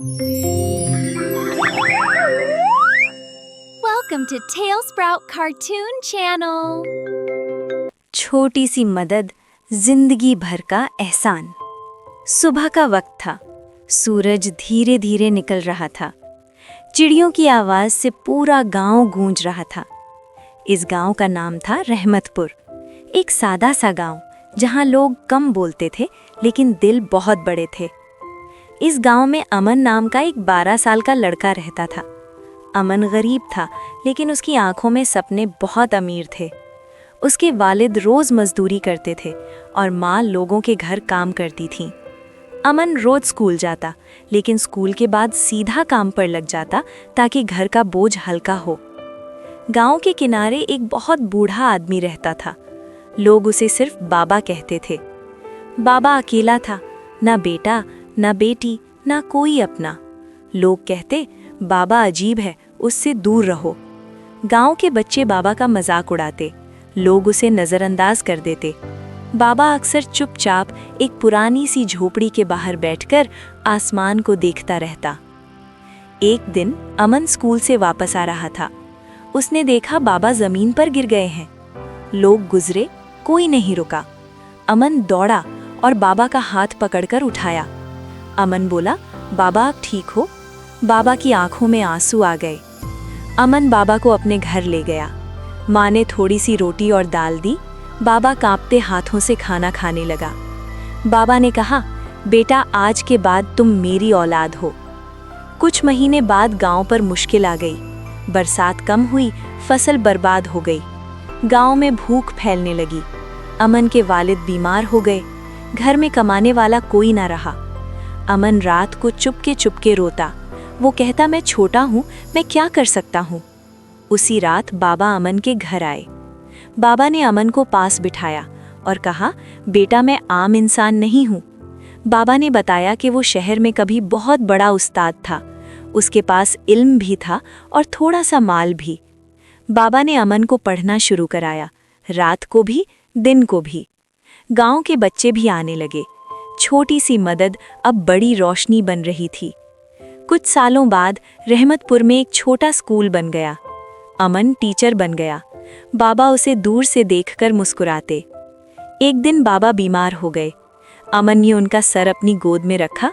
Welcome to Tailsprout Cartoon Channel. छोटी सी मदद, जिंदगी भर का एहसान। सुबह का वक्त था। सूरज धीरे धीरे निकल रहा था। चिड़ियों की आवाज से पूरा गांव गूंज रहा था। इस गांव का नाम था रहमतपुर। एक सादा सा गांव जहां लोग कम बोलते थे लेकिन दिल बहुत बड़े थे। इस गांव में अमन नाम का एक 12 साल का लड़का रहता था। अमन गरीब था लेकिन उसकी आंखों में सपने बहुत अमीर थे। उसके वालिद रोज मजदूरी करते थे और माँ लोगों के घर काम करती थी। अमन रोज स्कूल जाता लेकिन स्कूल के बाद सीधा काम पर लग जाता ताकि घर का बोझ हल्का हो। गांव के किनारे एक बहुत बूढ़ा आदमी रहता था। लोग उसे सिर्फ बाबा कहते थे। बाबा अकेला था, ना बेटा ना बेटी ना कोई अपना। लोग कहते बाबा अजीब है, उससे दूर रहो। गांव के बच्चे बाबा का मजाक उड़ाते। लोग उसे नज़रअंदाज कर देते। बाबा अक्सर चुपचाप एक पुरानी सी झोपड़ी के बाहर बैठकर आसमान को देखता रहता। एक दिन अमन स्कूल से वापस आ रहा था। उसने देखा बाबा जमीन पर गिर गए हैं। लोग गुजरे, कोई नहीं रुका। अमन दौड़ा और बाबा का हाथ पकड़कर उठाया। अमन बोला, बाबा आप ठीक हो? बाबा की आंखों में आंसू आ गए। अमन बाबा को अपने घर ले गया। माँ ने थोड़ी सी रोटी और दाल दी। बाबा कांपते हाथों से खाना खाने लगा। बाबा ने कहा, बेटा आज के बाद तुम मेरी औलाद हो। कुछ महीने बाद गांव पर मुश्किल आ गई। बरसात कम हुई, फसल बर्बाद हो गई। गांव में भूख फैलने लगी। अमन के वालिद बीमार हो गए। घर में कमाने वाला कोई ना रहा। अमन रात को चुपके रोता। वो कहता, मैं छोटा हूँ, मैं क्या कर सकता हूँ। उसी रात बाबा अमन के घर आए। बाबा ने अमन को पास बिठाया और कहा, बेटा मैं आम इंसान नहीं हूँ। बाबा ने बताया कि वो शहर में कभी बहुत बड़ा उस्ताद था। उसके पास इल्म भी था और थोड़ा सा माल भी। बाबा ने अमन को पढ़ना शुरू कराया, रात को भी दिन को भी। गांव के बच्चे भी आने लगे। छोटी सी मदद अब बड़ी रोशनी बन रही थी। कुछ सालों बाद रहमतपुर में एक छोटा स्कूल बन गया। अमन टीचर बन गया। बाबा उसे दूर से देखकर मुस्कुराते। एक दिन बाबा बीमार हो गए। अमन ने उनका सर अपनी गोद में रखा।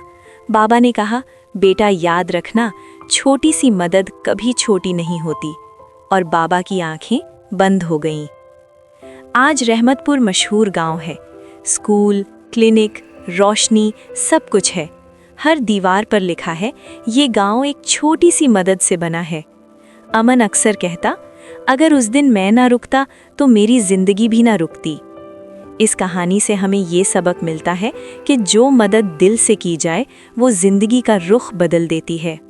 बाबा ने कहा, बेटा याद रखना, छोटी सी मदद कभी छोटी नहीं होती। और बाबा की आंखें बंद हो गईं। आज रहमतपुर मशहूर गांव है। स्कूल, क्लिनिक, रोशनी सब कुछ है। हर दीवार पर लिखा है, ये गांव एक छोटी सी मदद से बना है। अमन अक्सर कहता, अगर उस दिन मैं ना रुकता तो मेरी जिंदगी भी ना रुकती। इस कहानी से हमें ये सबक मिलता है कि जो मदद दिल से की जाए वो जिंदगी का रुख बदल देती है।